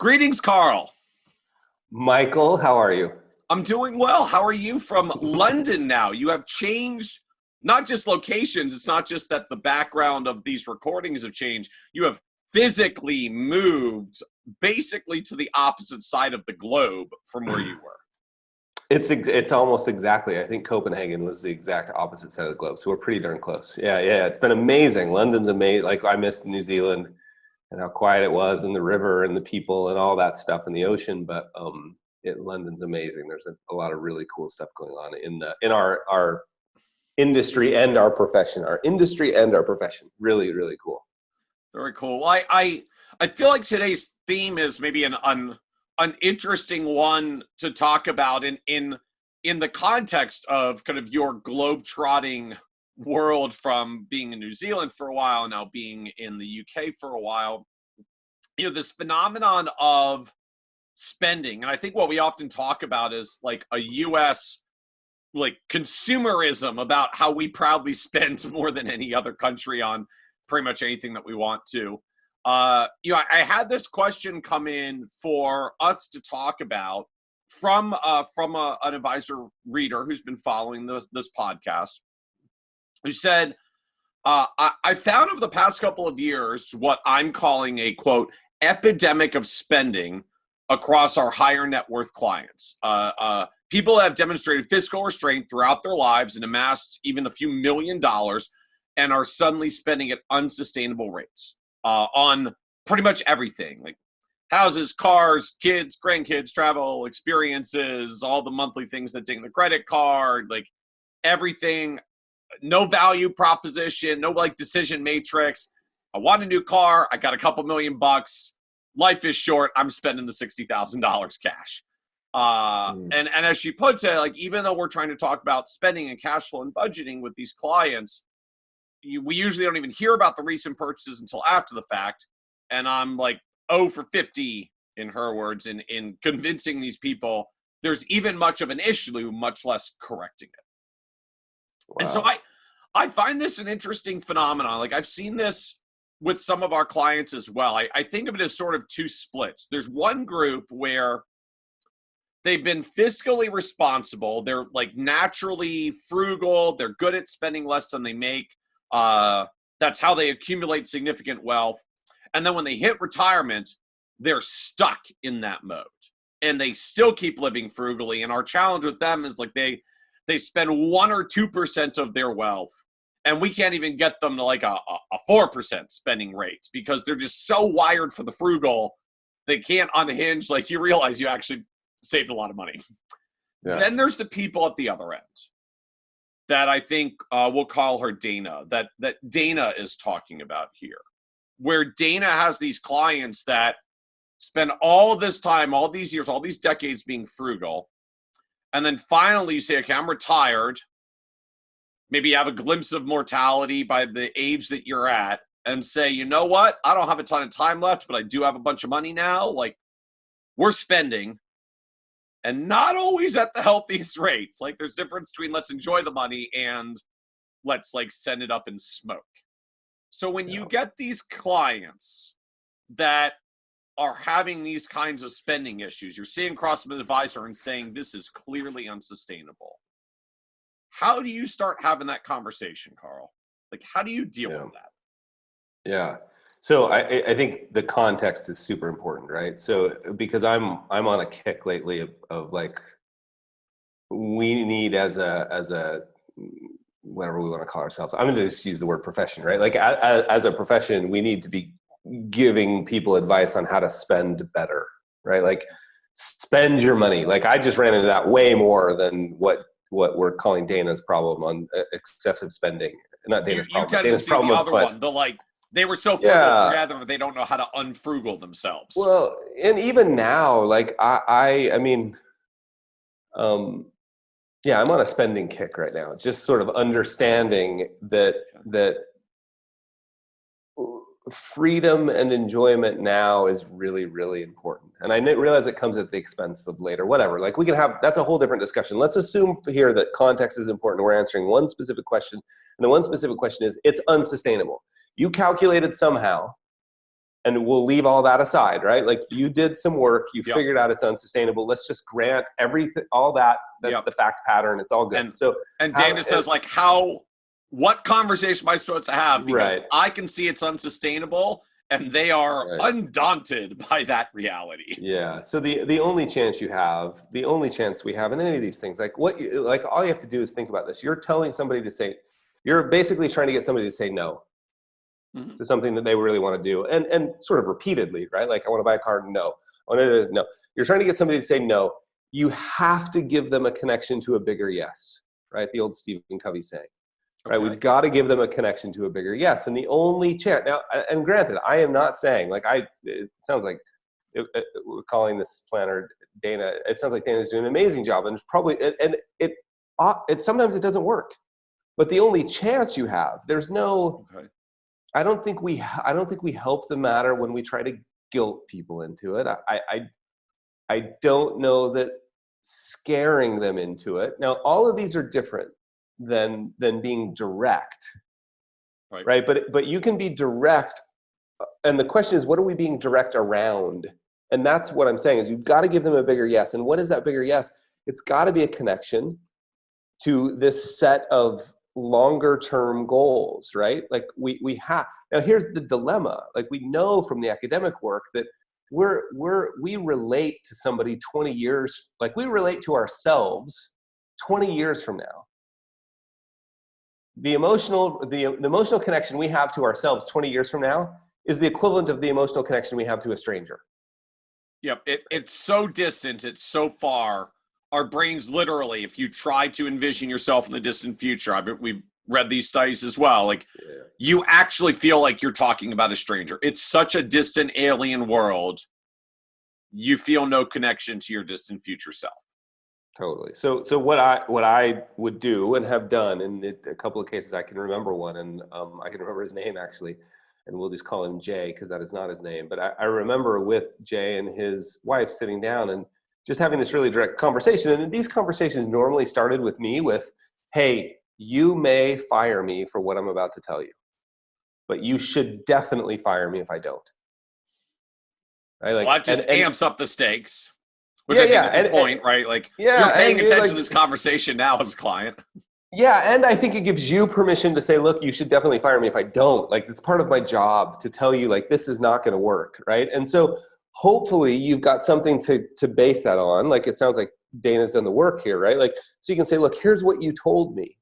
Greetings, Carl. Michael, how are you? I'm doing well. How are you from London now? You have changed not just locations. It's not just that the background of these recordings have changed. You have physically moved basically to the opposite side of the globe from where you were. It's almost exactly. I think Copenhagen was the exact opposite side of the globe, so we're pretty darn close. Yeah. It's been amazing. London's amazing. Like I missed New Zealand and how quiet it was, and the river and the people and all that stuff in the ocean. But London's amazing. There's a lot of really cool stuff going on in our industry and our profession. Our industry and our profession. Really, really cool. Very cool. Well, I feel like today's theme is maybe an interesting one to talk about in the context of kind of your globe-trotting world from being in New Zealand for a while, now being in the UK for a while. You know, this phenomenon of spending, and I think what we often talk about is like a US like consumerism about how we proudly spend more than any other country on pretty much anything that we want to. I had this question come in for us to talk about from an advisor reader who's been following this podcast, who said, I found over the past couple of years what I'm calling a, quote, epidemic of spending across our higher net worth clients. People have demonstrated fiscal restraint throughout their lives and amassed even a few $1 million and are suddenly spending at unsustainable rates on pretty much everything, like houses, cars, kids, grandkids, travel, experiences, all the monthly things that ding the credit card, like everything. No value proposition, no like decision matrix. I want a new car. I got a couple $1 million. Life is short. I'm spending the $60,000 cash. And as she puts it, like even though we're trying to talk about spending and cash flow and budgeting with these clients, we usually don't even hear about the recent purchases until after the fact. And I'm like 0 for 50 in her words in convincing these people there's even much of an issue, much less correcting it. Wow. And so I find this an interesting phenomenon. Like I've seen this with some of our clients as well. I think of it as sort of two splits. There's one group where they've been fiscally responsible. They're like naturally frugal. They're good at spending less than they make. That's how they accumulate significant wealth. And then when they hit retirement, they're stuck in that mode and they still keep living frugally. And our challenge with them is like they spend 1 or 2% of their wealth, and we can't even get them to like a 4% spending rate because they're just so wired for the frugal, they can't unhinge. Like you realize you actually saved a lot of money. Yeah. Then there's the people at the other end that I think we'll call her Dana, that Dana is talking about here, where Dana has these clients that spend all this time, all these years, all these decades being frugal. And then finally you say, okay, I'm retired. Maybe you have a glimpse of mortality by the age that you're at and say, you know what? I don't have a ton of time left, but I do have a bunch of money now. Like we're spending and not always at the healthiest rates. Like there's difference between let's enjoy the money and let's like send it up in smoke. So when you get these clients that are having these kinds of spending issues, you're seeing across an advisor and saying this is clearly unsustainable. How do you start having that conversation, Carl? Like, how do you deal with that? Yeah. So I think the context is super important, right? So because I'm on a kick lately of like, we need as a whatever we want to call ourselves. I'm going to just use the word profession, right? Like as a profession, we need to be giving people advice on how to spend better, right? Like spend your money. Like I just ran into that way more than what we're calling Dana's problem on excessive spending. Not Dana's problem. Dana's problem the other one. The like they were so frugal together, they don't know how to unfrugal themselves. Well, and even now, like I mean, I'm on a spending kick right now. Just sort of understanding that freedom and enjoyment now is really, really important. And I realize it comes at the expense of later, whatever. Like we can have, that's a whole different discussion. Let's assume here that context is important. We're answering one specific question. And the one specific question is, it's unsustainable. You calculated somehow and we'll leave all that aside, right? Like you did some work, you Yep. figured out it's unsustainable. Let's just grant everything, all that. That's Yep. the fact pattern. It's all good. And Dana says, like, what conversation am I supposed to have? Because Right. I can see it's unsustainable, and they are Right. undaunted by that reality. Yeah. So the only chance we have in any of these things, like all you have to do is think about this. You're telling somebody you're basically trying to get somebody to say no Mhm. to something that they really want to do, and sort of repeatedly, right? Like, I want to buy a car. No. I want to, no. You're trying to get somebody to say no. You have to give them a connection to a bigger yes, right? The old Stephen Covey saying, right? Okay. We've got to give them a connection to a bigger yes. And the only chance now, and granted, I am not saying it sounds like we're calling this planner Dana. It sounds like Dana's doing an amazing job, and it's probably, and it sometimes it doesn't work. But the only chance you have, there's no. Okay. I don't think we help the matter when we try to guilt people into it. I don't know that scaring them into it. Now, all of these are different than being direct, right? But you can be direct, and the question is, what are we being direct around? And that's what I'm saying is you've got to give them a bigger yes. And what is that bigger yes? It's got to be a connection to this set of longer term goals, right? Like we have, now here's the dilemma. Like, we know from the academic work that we relate to somebody 20 years, like we relate to ourselves 20 years from now. The emotional connection we have to ourselves 20 years from now is the equivalent of the emotional connection we have to a stranger. Yep. It's so distant. It's so far. Our brains literally, if you try to envision yourself in the distant future, we've read these studies as well, like you actually feel like you're talking about a stranger. It's such a distant alien world. You feel no connection to your distant future self. Totally. So what I would do and have done in a couple of cases, I can remember one, and I can remember his name actually, and we'll just call him Jay because that is not his name. But I remember with Jay and his wife sitting down and just having this really direct conversation. And these conversations normally started with me with, hey, you may fire me for what I'm about to tell you, but you should definitely fire me if I don't. Right? Like, well, that just amps up the stakes, which yeah, I think is the point, right? Like, you're paying attention to this conversation now as a client. Yeah, and I think it gives you permission to say, look, you should definitely fire me if I don't. Like, it's part of my job to tell you, like, this is not going to work, right? And so hopefully you've got something to base that on. Like, it sounds like Dana's done the work here, right? Like, so you can say, look, here's what you told me.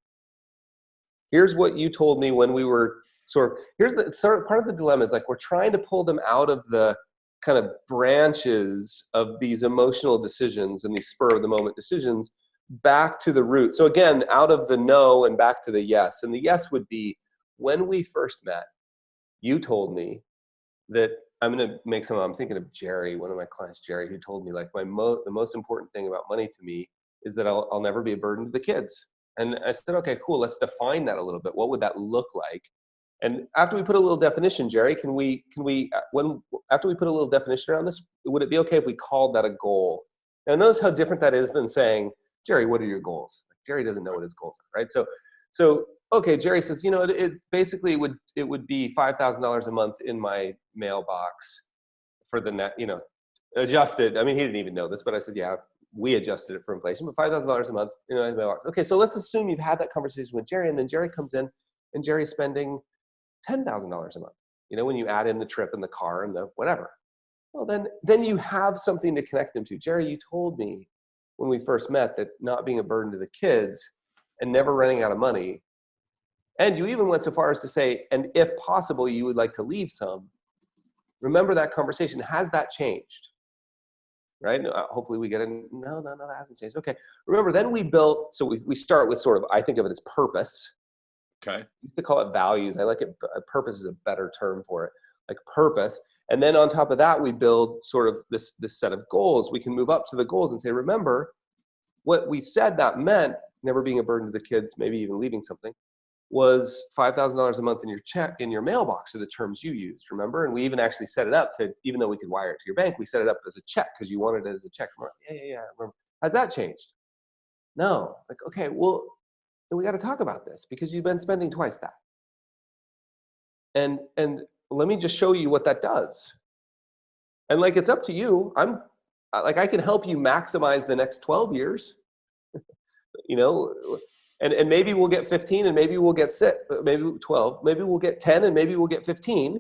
Here's what you told me when we were part of the dilemma is, like, we're trying to pull them out of the kind of branches of these emotional decisions and these spur of the moment decisions back to the root. So again, out of the no and back to the yes. And the yes would be, when we first met, you told me that I'm thinking of Jerry, one of my clients, Jerry, who told me, like, the most important thing about money to me is that I'll never be a burden to the kids. And I said, okay, cool. Let's define that a little bit. What would that look like? And after we put a little definition, Jerry, after we put a little definition around this, would it be okay if we called that a goal? Now, notice how different that is than saying, Jerry, what are your goals? Like, Jerry doesn't know what his goals are, right? So okay, Jerry says, it basically would be $5,000 a month in my mailbox for the net, adjusted. I mean, he didn't even know this, but I said, yeah, we adjusted it for inflation, but $5,000 a month in my mailbox. Okay, so let's assume you've had that conversation with Jerry, and then Jerry comes in, and Jerry's spending $10,000 a month. When you add in the trip and the car and the whatever. Well, then you have something to connect them to. Jerry, you told me when we first met that not being a burden to the kids and never running out of money. And you even went so far as to say, and if possible, you would like to leave some. Remember that conversation. Has that changed? Right? Hopefully we get in. No, that hasn't changed. Okay. Remember, then we built, so we start with sort of, I think of it as purpose. Okay. I used to call it values. I like it. Purpose is a better term for it. Like purpose. And then on top of that, we build sort of this set of goals. We can move up to the goals and say, remember, what we said that meant, never being a burden to the kids, maybe even leaving something, was $5,000 a month in your mailbox are the terms you used, remember? And we even actually set it up to, even though we could wire it to your bank, we set it up as a check because you wanted it as a check. Yeah. Remember. Has that changed? No. Like, okay, well, then we got to talk about this because you've been spending twice that. And let me just show you what that does. And like, it's up to you. I can help you maximize the next 12 years, you know, and maybe we'll get 15 and maybe we'll get 6, maybe 12, maybe we'll get 10 and maybe we'll get 15.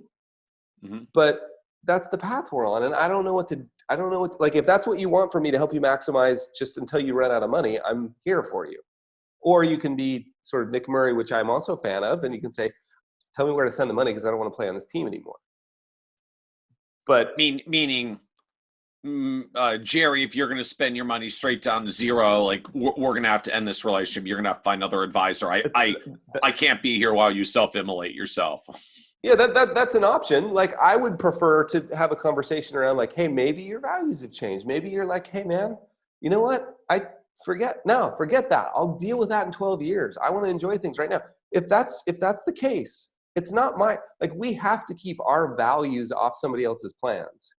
But that's the path we're on. And I don't know what, like, if that's what you want for me to help you maximize just until you run out of money, I'm here for you. Or you can be sort of Nick Murray, which I'm also a fan of. And you can say, tell me where to send the money because I don't want to play on this team anymore. But meaning, Jerry, if you're going to spend your money straight down to zero, like we're going to have to end this relationship. You're going to have to find another advisor. I can't be here while you self-immolate yourself. Yeah, that's an option. Like, I would prefer to have a conversation around like, hey, maybe your values have changed. Maybe you're like, hey man, you know what? Forget that. I'll deal with that in 12 years. I want to enjoy things right now. If that's the case, it's not we have to keep our values off somebody else's plans.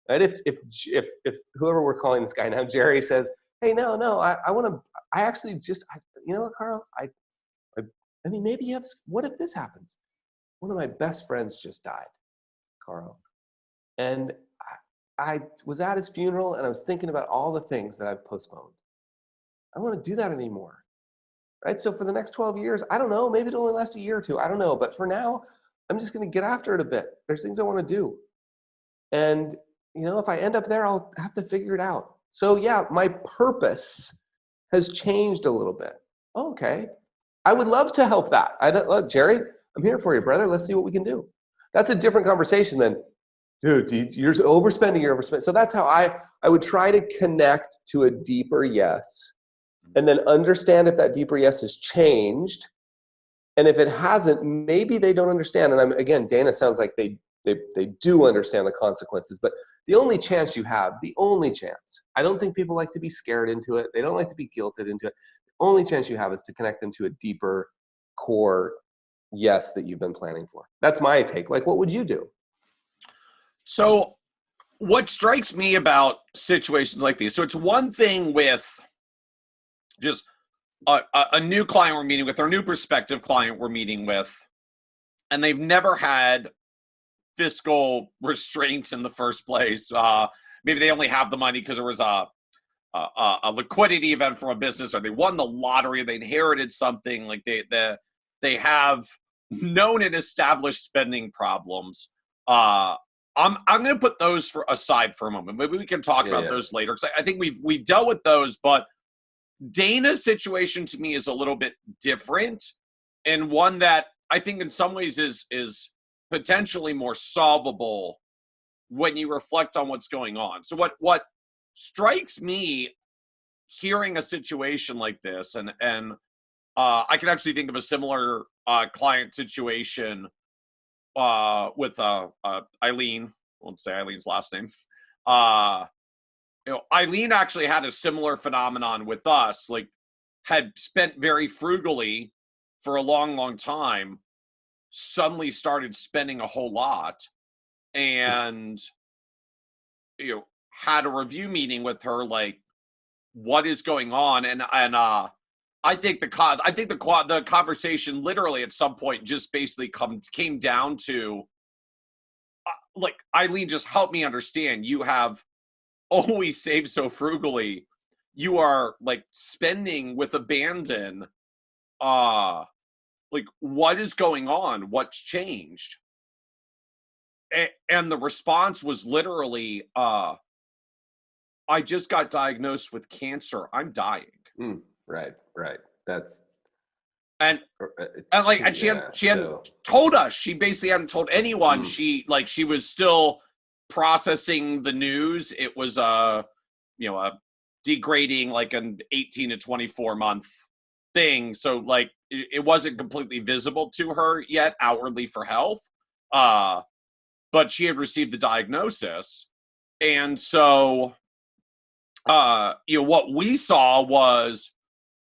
Right? If whoever we're calling this guy now, Jerry, says, hey, no, you know what, Carl? I mean, maybe you have this, what if this happens? One of my best friends just died, Carl. And I was at his funeral and I was thinking about all the things that I've postponed. I don't want to do that anymore. Right? So for the next 12 years, I don't know, maybe it'll only last a year or two. I don't know. But for now, I'm just going to get after it a bit. There's things I want to do. And, you know, if I end up there, I'll have to figure it out. So yeah, my purpose has changed a little bit. Oh, okay. I would love to help that. Look, Jerry, I'm here for you, brother. Let's see what we can do. That's a different conversation than, dude, you're overspending. So that's how I would try to connect to a deeper yes. And then understand if that deeper yes has changed. And if it hasn't, maybe they don't understand. And again, Dana sounds like they do understand the consequences. But the only chance you have, I don't think people like to be scared into it. They don't like to be guilted into it. The only chance you have is to connect them to a deeper core yes that you've been planning for. That's my take. Like, what would you do? So what strikes me about situations like these, so it's one thing with just a new client we're meeting with, or a new prospective client we're meeting with, and they've never had fiscal restraints in the first place. Maybe they only have the money because there was a liquidity event from a business, or they won the lottery, they inherited something. Like they have known and established spending problems. I'm going to put those aside for a moment. Maybe we can talk about those later, because I think we've dealt with those, but Dana's situation to me is a little bit different, and one that I think in some ways is potentially more solvable when you reflect on what's going on. So what strikes me hearing a situation like this, and I can actually think of a similar client situation with Eileen. I won't say Eileen's last name. Eileen actually had a similar phenomenon with us, like had spent very frugally for a long, long time, suddenly started spending a whole lot, and, had a review meeting with her, like, what is going on? And I think the conversation literally at some point just basically came down to, like, Eileen, just help me understand. You have always saved so frugally. You are like spending with abandon. Like, what is going on? What's changed? And the response was literally, I just got diagnosed with cancer. I'm dying. Right. That's and she hadn't told us. She basically hadn't told anyone. She was still processing the news. It was a degrading, like an 18 to 24 month thing. So like it wasn't completely visible to her yet outwardly for health. But she had received the diagnosis. And so what we saw was,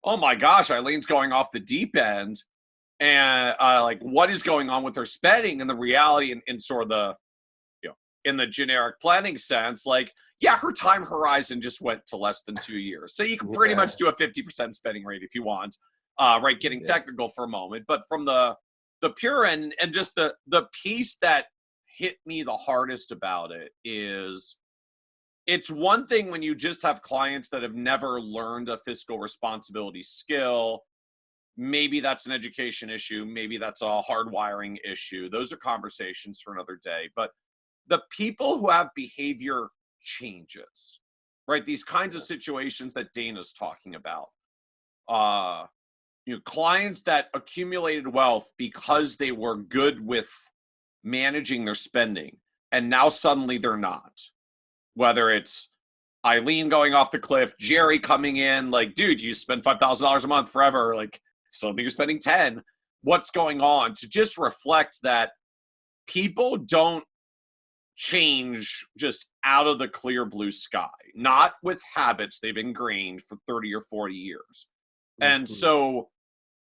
oh my gosh, Eileen's going off the deep end. And like, what is going on with her spending? And the reality in sort of the, in the generic planning sense, like, yeah, her time horizon just went to less than 2 years. So you can pretty much do a 50% spending rate if you want, right? Getting technical for a moment. But from the the pure and just the piece that hit me the hardest about it is it's one thing when you just have clients that have never learned a fiscal responsibility skill. Maybe that's an education issue. Maybe that's a hardwiring issue. Those are conversations for another day. But the people who have behavior changes, right? These kinds of situations that Dana's talking about. Clients that accumulated wealth because they were good with managing their spending, and now suddenly they're not. Whether it's Eileen going off the cliff, Jerry coming in, like, dude, you spend $5,000 a month forever, like, suddenly you're spending 10. What's going on? To just reflect that people don't change just out of the clear blue sky, not with habits they've ingrained for 30 or 40 years. And so,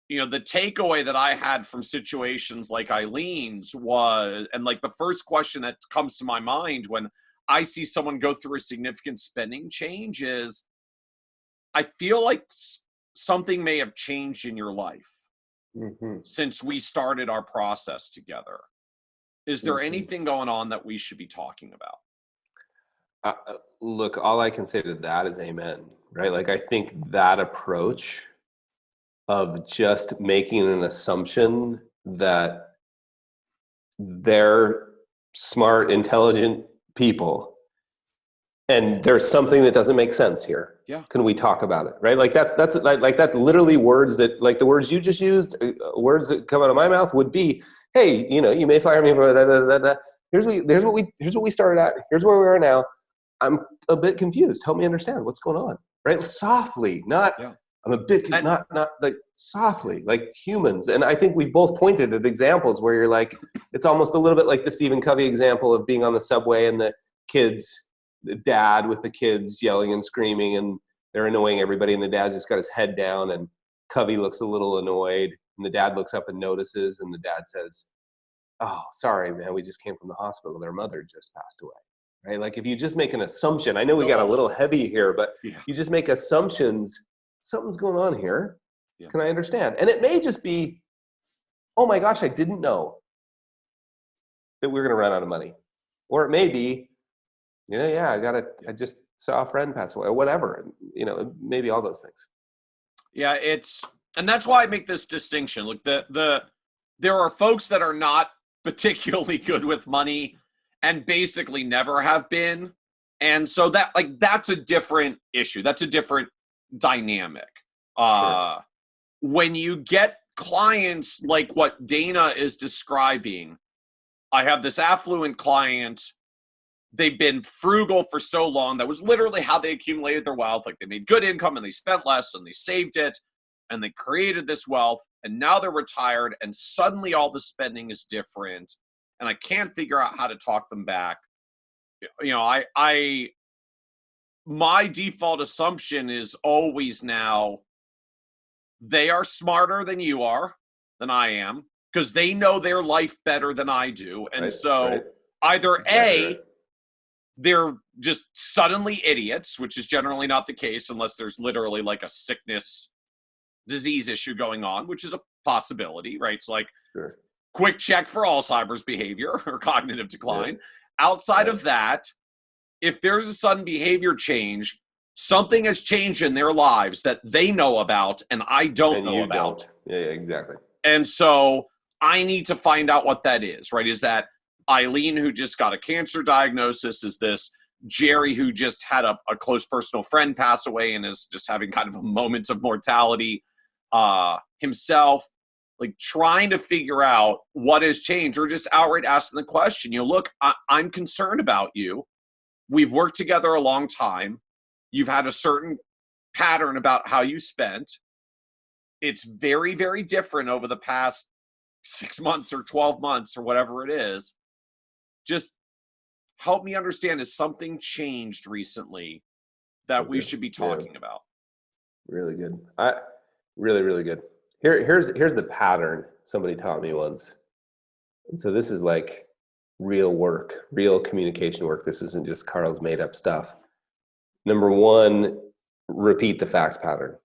the takeaway that I had from situations like Eileen's was, and like the first question that comes to my mind when I see someone go through a significant spending change is, I feel like something may have changed in your life since we started our process together. Is there anything going on that we should be talking about? Look, all I can say to that is amen, right? Like, I think that approach of just making an assumption that they're smart, intelligent people, and there's something that doesn't make sense here. Yeah. Can we talk about it? Right? Like that's literally words that, like the words you just used, words that come out of my mouth would be, hey, you may fire me for that. Here's what we started at. Here's where we are now. I'm a bit confused. Help me understand what's going on. Right? Softly, not. Yeah. I'm a bit not like softly, like humans. And I think we've both pointed at examples where you're like, it's almost a little bit like the Stephen Covey example of being on the subway and the dad with the kids yelling and screaming and they're annoying everybody, and the dad's just got his head down and Covey looks a little annoyed and the dad looks up and notices and the dad says, oh, sorry, man, we just came from the hospital. Their mother just passed away. Right? Like, if you just make an assumption, I know we got a little heavy here, but you just make assumptions. Something's going on here. Yeah. Can I understand? And it may just be, oh my gosh, I didn't know that we were going to run out of money. Or it may be, I just saw a friend pass away or whatever. Maybe all those things. Yeah, and that's why I make this distinction. Look, there are folks that are not particularly good with money and basically never have been. And so that's a different issue. That's a different dynamic. Sure. When you get clients like what Dana is describing, I have this affluent client. They've been frugal for so long. That was literally how they accumulated their wealth. Like, they made good income and they spent less and they saved it and they created this wealth, and now they're retired and suddenly all the spending is different and I can't figure out how to talk them back. My default assumption is always now they are smarter than you are, than I am, because they know their life better than I do. And either A, they're just suddenly idiots, which is generally not the case unless there's literally like a sickness, disease issue going on, which is a possibility, right? It's like quick check for Alzheimer's behavior or cognitive decline. Yeah. Outside of that, if there's a sudden behavior change, something has changed in their lives that they know about and I don't know about. Yeah, exactly. And so I need to find out what that is, right? Is that Eileen who just got a cancer diagnosis? Is this Jerry who just had a close personal friend pass away and is just having kind of a moment of mortality himself? Like, trying to figure out what has changed, or just outright asking the question, look, I'm concerned about you. We've worked together a long time. You've had a certain pattern about how you spent. It's very, very different over the past 6 months or 12 months or whatever it is. Just help me understand, has something changed recently that we should be talking about? Really good. Really, really good. Here's the pattern somebody taught me once. And so this is like real work, real communication work. This isn't just Carl's made up stuff. Number one, repeat the fact pattern.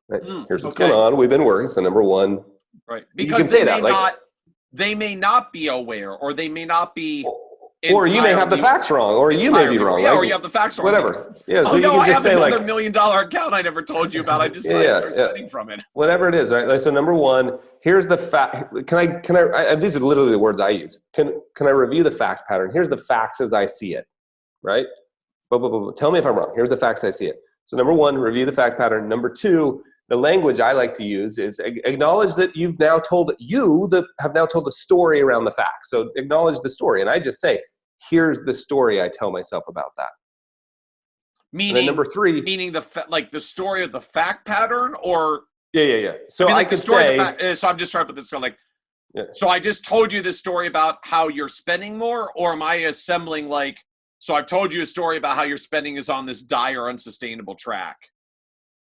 Right? Here's what's going on. We've been working. So number one, Right. You Because can say that, like, they may not be aware, or they may not be or you may have the facts wrong, or you may be wrong. Yeah, like, or you have the facts wrong. whatever. Yeah. Oh So you no, can I just have say another like, $1 million account I never told you about. I decided to start spending from it. Whatever it is, right? Like, so number one, here's the fact. These are literally the words I use. Can I review the fact pattern? Here's the facts as I see it, right? Tell me if I'm wrong. Here's the facts I see it. So number one, review the fact pattern. Number two, the language I like to use is acknowledge that have now told the story around the facts. So acknowledge the story. And I just say, here's the story I tell myself about that. Meaning, and then number three, the story of the fact pattern, or yeah. So I could say, so I'm just trying to put this so like, yeah. So I just told you this story about how you're spending more, or am I assembling like, so I've told you a story about how your spending is on this dire, unsustainable track?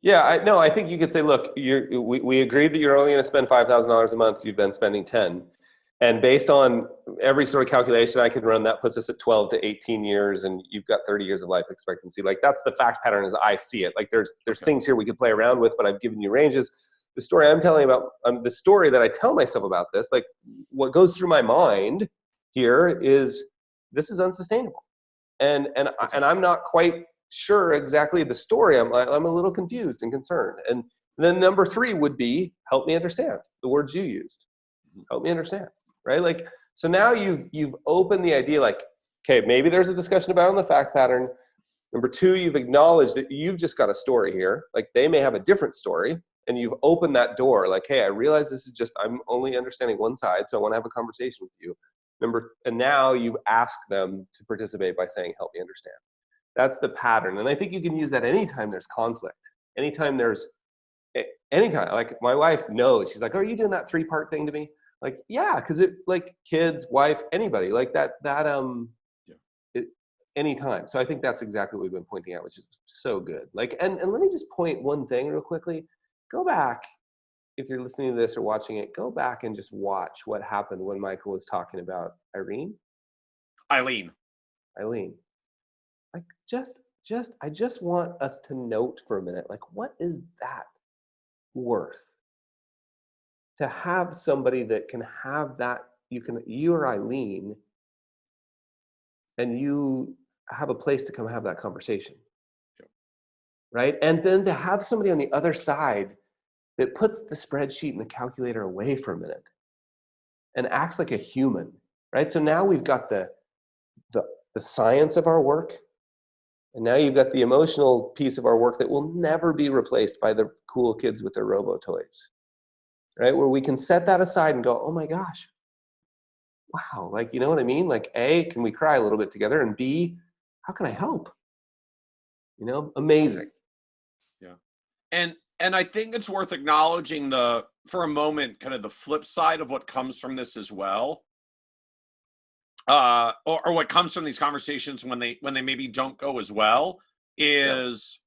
Yeah, I think you could say, look, we agreed that you're only going to spend $5,000 a month. You've been spending 10. And based on every sort of calculation I can run, that puts us at 12 to 18 years, and you've got 30 years of life expectancy. Like, that's the fact pattern as I see it. Like, there's things here we could play around with, but I've given you ranges. The story I'm telling about, the story that I tell myself about this, like, what goes through my mind here is, this is unsustainable. And I'm not quite sure exactly the story. I'm a little confused and concerned. And then number three would be, help me understand the words you used. Help me understand, right? Like, so now you've opened the idea, like, okay, maybe there's a discussion about on the fact pattern. Number two, you've acknowledged that you've just got a story here. Like, they may have a different story, and you've opened that door. Like, hey, I realize this is just, I'm only understanding one side, so I want to have a conversation with you. And now you ask them to participate by saying, help me understand. That's the pattern. And I think you can use that anytime there's conflict, anytime, like, my wife knows, she's like, oh, are you doing that 3-part thing to me? Like, yeah, because it, like, kids, wife, anybody, like anytime. So I think that's exactly what we've been pointing out, which is so good. Like, and let me just point one thing real quickly. Go back, if you're listening to this or watching it, go back and just watch what happened when Michael was talking about Eileen. Like, I just want us to note for a minute, like, what is that worth? To have somebody that can have that, you're Eileen, and you have a place to come have that conversation. Yep. Right? And then to have somebody on the other side that puts the spreadsheet and the calculator away for a minute and acts like a human, right? So now we've got the science of our work, and now you've got the emotional piece of our work that will never be replaced by the cool kids with their robo toys, right? Where we can set that aside and go, oh my gosh, wow, like, you know what I mean? Like, A, can we cry a little bit together? And B, how can I help? You know, amazing. Yeah. And I think it's worth acknowledging for a moment, kind of the flip side of what comes from this as well. Or what comes from these conversations when they maybe don't go as well is,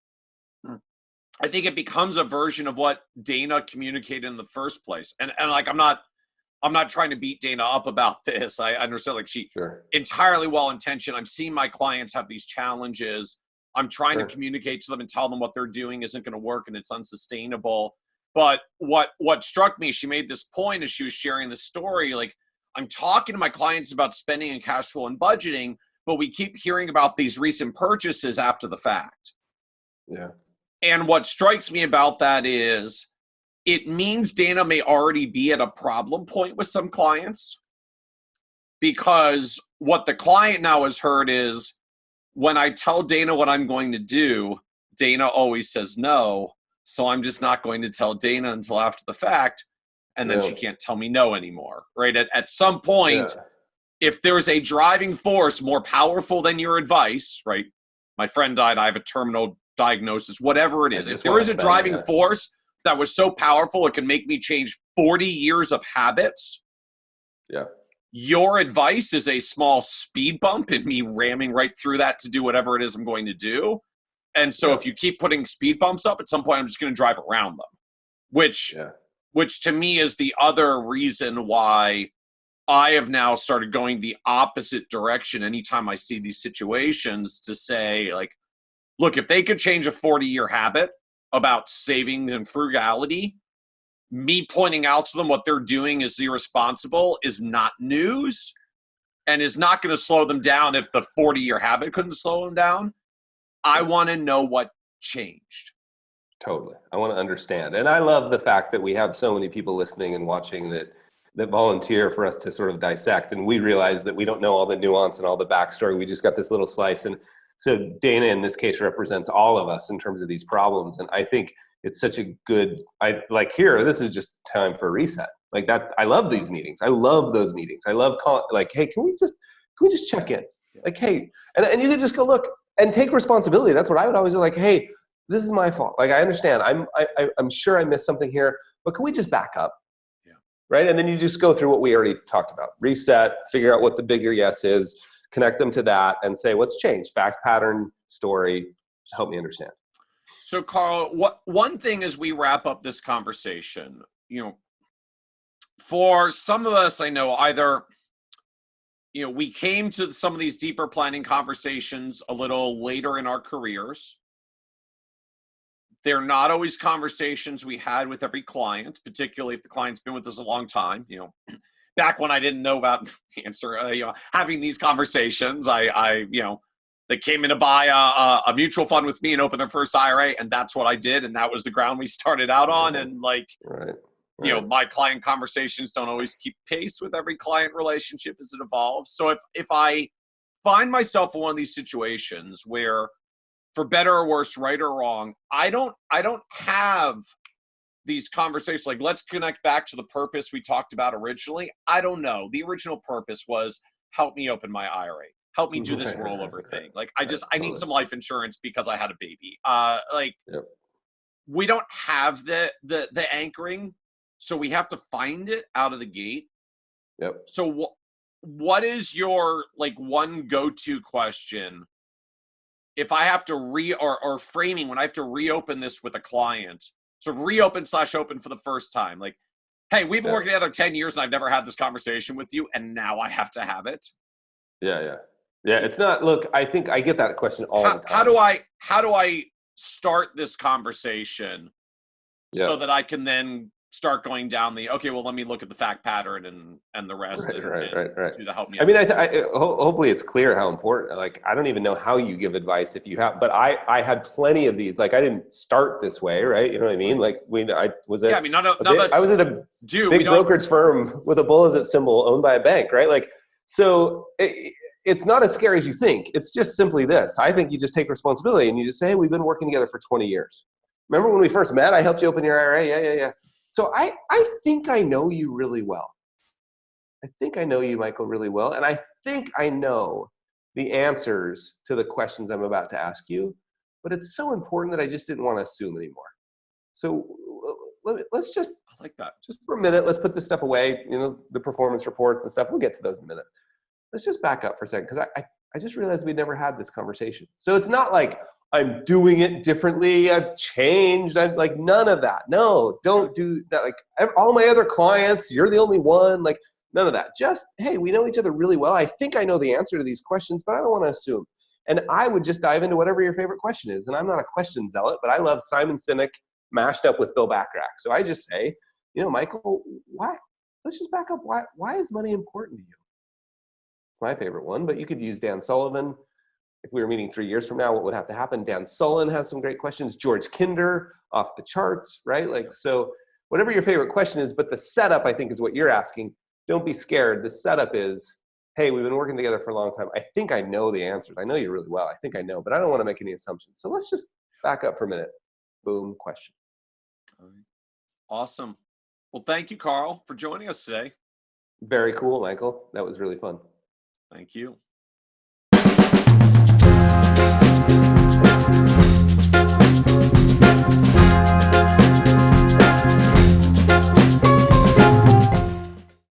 I think it becomes a version of what Dana communicated in the first place. And like, I'm not trying to beat Dana up about this. I understand, like, she entirely well-intentioned. I'm seeing my clients have these challenges. I'm trying to communicate to them and tell them what they're doing isn't going to work and it's unsustainable. But what struck me, she made this point as she was sharing the story, like, I'm talking to my clients about spending and cash flow and budgeting, but we keep hearing about these recent purchases after the fact. Yeah. And what strikes me about that is, it means Dana may already be at a problem point with some clients, because what the client now has heard is, when I tell Dana what I'm going to do, Dana always says no. So I'm just not going to tell Dana until after the fact. And then she can't tell me no anymore, right? At some point, if there's a driving force more powerful than your advice, right? My friend died, I have a terminal diagnosis, whatever it is. If there is a driving force that was so powerful it can make me change 40 years of habits, your advice is a small speed bump in me ramming right through that to do whatever it is I'm going to do. And so if you keep putting speed bumps up, at some point I'm just going to drive around them, which to me is the other reason why I have now started going the opposite direction anytime I see these situations, to say, like, look, if they could change a 40-year habit about saving and frugality, me pointing out to them what they're doing is irresponsible is not news and is not going to slow them down if the 40-year habit couldn't slow them down. I want to know what changed. Totally. I want to understand. And I love the fact that we have so many people listening and watching that volunteer for us to sort of dissect. And we realize that we don't know all the nuance and all the backstory. We just got this little slice. And so Dana, in this case, represents all of us in terms of these problems. And I think it's such a good, this is just time for a reset. Like that, I love these meetings. I love those meetings. I love hey, can we just check in? Like, hey, and you can just go look and take responsibility. That's what I would always do. Like, hey, this is my fault. Like, I understand. I'm sure I missed something here, but can we just back up? Yeah. Right. And then you just go through what we already talked about. Reset, figure out what the bigger yes is, connect them to that and say, what's changed? Facts, pattern, story, help me understand. So Carl, one thing as we wrap up this conversation, for some of us, I know either, we came to some of these deeper planning conversations a little later in our careers. They're not always conversations we had with every client, particularly if the client's been with us a long time. Back when I didn't know about having these conversations, they came in to buy a mutual fund with me and open their first IRA, and that's what I did, and that was the ground we started out on. And my client conversations don't always keep pace with every client relationship as it evolves. So if I find myself in one of these situations where, for better or worse, right or wrong, I don't have these conversations like, let's connect back to the purpose we talked about originally. I don't know. The original purpose was help me open my IRA, help me do this rollover thing. Like, I need some life insurance because I had a baby. We don't have the anchoring, so we have to find it out of the gate. Yep. So what is your one go-to question if I have to or framing when I have to reopen this with a client? So reopen/open for the first time. Like, hey, we've been working together 10 years and I've never had this conversation with you, and now I have to have it. Yeah. It's not. Look, I think I get that question all the time. How do I start this conversation so that I can then start going down let me look at the fact pattern and the rest. Right. Do the help me. I mean, hopefully it's clear how important. Like, I don't even know how you give advice if you have, but I had plenty of these. Like, I didn't start this way, right? You know what I mean? Like, I was at a big brokerage firm with a bull as its symbol, owned by a bank, right? Like, so it's not as scary as you think. It's just simply this. I think you just take responsibility and you just say, hey, we've been working together for 20 years. Remember when we first met? I helped you open your IRA. Yeah. So I think I know you really well. I think I know you, Michael, really well. And I think I know the answers to the questions I'm about to ask you. But it's so important that I just didn't want to assume anymore. So let's just, I like that. Just for a minute, let's put this stuff away, the performance reports and stuff. We'll get to those in a minute. Let's just back up for a second, because I just realized we never had this conversation. So it's not like I'm doing it differently, I've changed, I'm like, none of that. No, don't do that. Like, all my other clients, you're the only one. Like, none of that. Just, hey, we know each other really well. I think I know the answer to these questions, but I don't want to assume. And I would just dive into whatever your favorite question is. And I'm not a question zealot, but I love Simon Sinek mashed up with Bill Bacharach. So I just say, Michael, why? Let's just back up. Why is money important to you? It's my favorite one, but you could use Dan Sullivan. If we were meeting 3 years from now, what would have to happen? Dan Sullivan has some great questions. George Kinder, off the charts, right? Like, so whatever your favorite question is, but the setup, I think, is what you're asking. Don't be scared. The setup is, hey, we've been working together for a long time. I think I know the answers. I know you really well. I think I know, but I don't want to make any assumptions. So let's just back up for a minute. Boom, question. Awesome. Well, thank you, Carl, for joining us today. Very cool, Michael. That was really fun. Thank you.